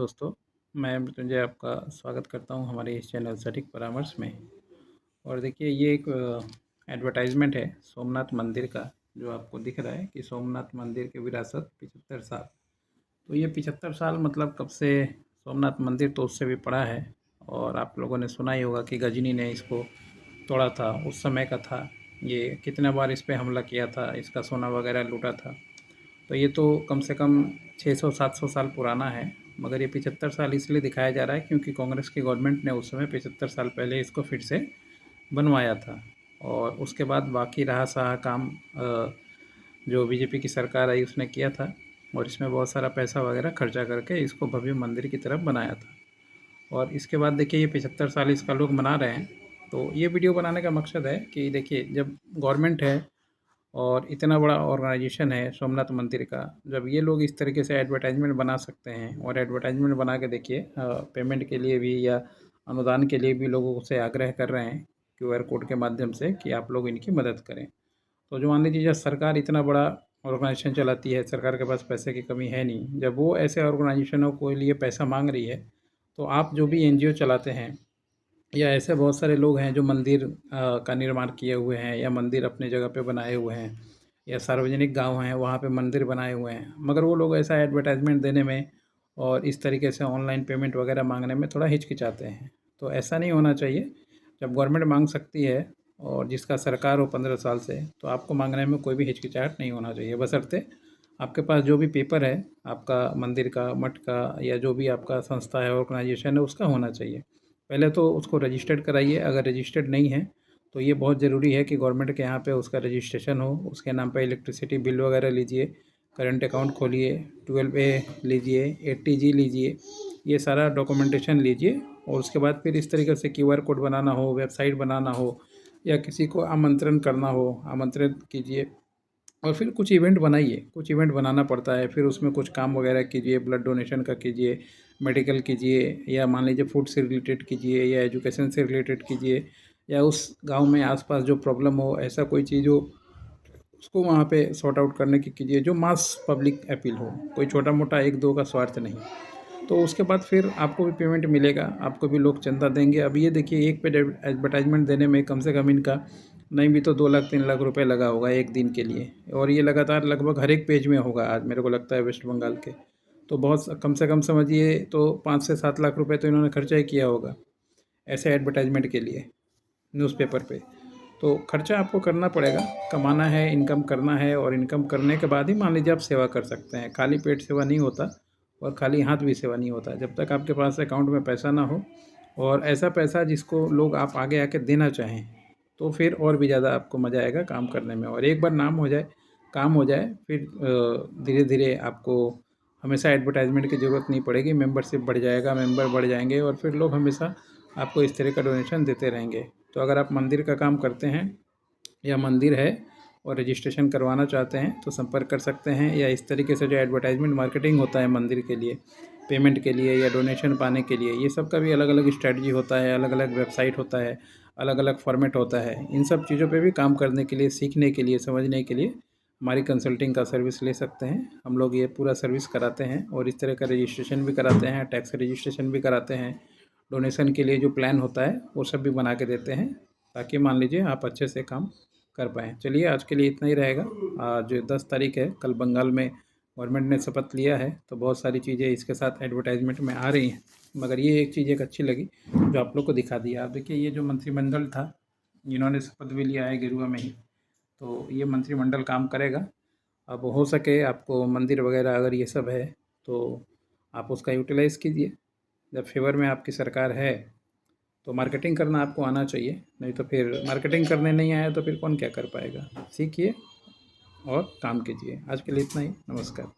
दोस्तों, मैं मृत्युंजय आपका स्वागत करता हूं हमारे इस चैनल सटीक परामर्श में। और देखिए ये एक एडवर्टाइजमेंट है सोमनाथ मंदिर का, जो आपको दिख रहा है कि सोमनाथ मंदिर की विरासत 75 साल। तो ये 75 साल मतलब कब से सोमनाथ मंदिर तो उससे भी बड़ा है। और आप लोगों ने सुना ही होगा कि गजनी ने इसको तोड़ा था, उस समय का था। ये कितने बार इस पे हमला किया था, इसका सोना वगैरह लूटा था। तो ये तो कम से कम 600-700 साल पुराना है। मगर ये 75 साल इसलिए दिखाया जा रहा है क्योंकि कांग्रेस की गवर्नमेंट ने उस समय 75 साल पहले इसको फिर से बनवाया था। और उसके बाद बाकी रहा सहा काम जो बीजेपी की सरकार आई उसने किया था। और इसमें बहुत सारा पैसा वगैरह खर्चा करके इसको भव्य मंदिर की तरफ बनाया था। और इसके बाद देखिए ये 75 साल इसका लोग मना रहे हैं। तो ये वीडियो बनाने का मकसद है कि देखिए जब गवर्नमेंट है और इतना बड़ा ऑर्गेनाइजेशन है सोमनाथ मंदिर का, जब ये लोग इस तरीके से एडवर्टाइजमेंट बना सकते हैं और एडवर्टाइजमेंट बना के देखिए पेमेंट के लिए भी या अनुदान के लिए भी लोगों से आग्रह कर रहे हैं क्यूआर कोड के माध्यम से कि आप लोग इनकी मदद करें। तो जो मान लीजिए जब सरकार इतना बड़ा ऑर्गेनाइजेशन चलाती है, सरकार के पास पैसे की कमी है नहीं, जब वो ऐसे ऑर्गेनाइजेशनों के लिए पैसा मांग रही है, तो आप जो भी एनजीओ चलाते हैं या ऐसे बहुत सारे लोग हैं जो मंदिर का निर्माण किए हुए हैं या मंदिर अपने जगह पे बनाए हुए हैं या सार्वजनिक गांव हैं वहाँ पे मंदिर बनाए हुए हैं, मगर वो लोग ऐसा एडवर्टाइजमेंट देने में और इस तरीके से ऑनलाइन पेमेंट वगैरह मांगने में थोड़ा हिचकिचाते हैं। तो ऐसा नहीं होना चाहिए। जब गवर्नमेंट मांग सकती है और जिसका सरकार हो 15 साल से, तो आपको मांगने में कोई भी हिचकिचाहट नहीं होना चाहिए, बशर्ते आपके पास जो भी पेपर है आपका मंदिर का, मठ का या जो भी आपका संस्था है, ऑर्गेनाइजेशन है, उसका होना चाहिए। पहले तो उसको रजिस्टर्ड कराइए। अगर रजिस्टर्ड नहीं है तो ये बहुत ज़रूरी है कि गवर्नमेंट के यहाँ पे उसका रजिस्ट्रेशन हो, उसके नाम पे इलेक्ट्रिसिटी बिल वगैरह लीजिए, करंट अकाउंट खोलिए, 12A लीजिए, 80G लीजिए, ये सारा डॉक्यूमेंटेशन लीजिए। और उसके बाद फिर इस तरीके से क्यूआर कोड बनाना हो, वेबसाइट बनाना हो या किसी को आमंत्रण करना हो, आमंत्रित कीजिए। और फिर कुछ इवेंट बनाइए, कुछ इवेंट बनाना पड़ता है, फिर उसमें कुछ काम वगैरह कीजिए, ब्लड डोनेशन का कीजिए, मेडिकल कीजिए, या मान लीजिए फूड से रिलेटेड कीजिए या एजुकेशन से रिलेटेड कीजिए, या उस गांव में आसपास जो प्रॉब्लम हो, ऐसा कोई चीज़ हो, उसको वहाँ पे सॉर्ट आउट करने की कीजिए, जो मास पब्लिक अपील हो, कोई छोटा मोटा एक दो का स्वार्थ नहीं। तो उसके बाद फिर आपको भी पेमेंट मिलेगा, आपको भी लोग चंदा देंगे। अब ये देखिए एक पेड एडवर्टाइजमेंट देने में कम से कम इनका नहीं भी तो 2 लाख 3 लाख रुपए लगा होगा एक दिन के लिए। और ये लगातार लगभग हर एक पेज में होगा आज मेरे को लगता है वेस्ट बंगाल के। तो बहुत कम से कम समझिए तो 5 से 7 लाख रुपए तो इन्होंने खर्चा ही किया होगा ऐसे एडवर्टाइजमेंट के लिए न्यूज़पेपर पे। तो खर्चा आपको करना पड़ेगा, कमाना है, इनकम करना है, और इनकम करने के बाद ही मान लीजिए आप सेवा कर सकते हैं। खाली पेट सेवा नहीं होता और खाली हाथ भी सेवा नहीं होता। जब तक आपके पास अकाउंट में पैसा ना हो, और ऐसा पैसा जिसको लोग आप आगे आके देना चाहें, तो फिर और भी ज़्यादा आपको मज़ा आएगा काम करने में। और एक बार नाम हो जाए, काम हो जाए, फिर धीरे धीरे आपको हमेशा एडवर्टाइजमेंट की ज़रूरत नहीं पड़ेगी। मेंबरशिप बढ़ जाएगा, मेंबर बढ़ जाएंगे और फिर लोग हमेशा आपको इस तरह का डोनेशन देते रहेंगे। तो अगर आप मंदिर का काम करते हैं या मंदिर है और रजिस्ट्रेशन करवाना चाहते हैं तो संपर्क कर सकते हैं। या इस तरीके से जो एडवर्टाइजमेंट मार्केटिंग होता है मंदिर के लिए, पेमेंट के लिए या डोनेशन पाने के लिए, ये सब का भी अलग अलग स्ट्रेटजी होता है, अलग अलग वेबसाइट होता है, अलग अलग फॉर्मेट होता है। इन सब चीज़ों पे भी काम करने के लिए, सीखने के लिए, समझने के लिए हमारी कंसल्टिंग का सर्विस ले सकते हैं। हम लोग ये पूरा सर्विस कराते हैं और इस तरह का रजिस्ट्रेशन भी कराते हैं, टैक्स रजिस्ट्रेशन भी कराते हैं, डोनेशन के लिए जो प्लान होता है वो सब भी बना के देते हैं, ताकि मान लीजिए आप अच्छे से काम कर पाएँ। चलिए आज के लिए इतना ही रहेगा। आज 10 तारीख है, कल बंगाल में गवर्नमेंट ने शपथ लिया है, तो बहुत सारी चीज़ें इसके साथ एडवर्टाइजमेंट में आ रही हैं। मगर ये एक चीज़ एक अच्छी लगी जो आप लोग को दिखा दिया। आप देखिए ये जो मंत्रिमंडल था, इन्होंने शपथ भी लिया है गेरुआ में ही, तो ये मंत्रिमंडल काम करेगा। अब हो सके आपको मंदिर वगैरह अगर ये सब है तो आप उसका यूटिलाइज़ कीजिए। जब फेवर में आपकी सरकार है तो मार्केटिंग करना आपको आना चाहिए, नहीं तो फिर मार्केटिंग करने नहीं आया तो फिर कौन क्या कर पाएगा। सीखिए और काम कीजिए। आज के लिए इतना ही। नमस्कार।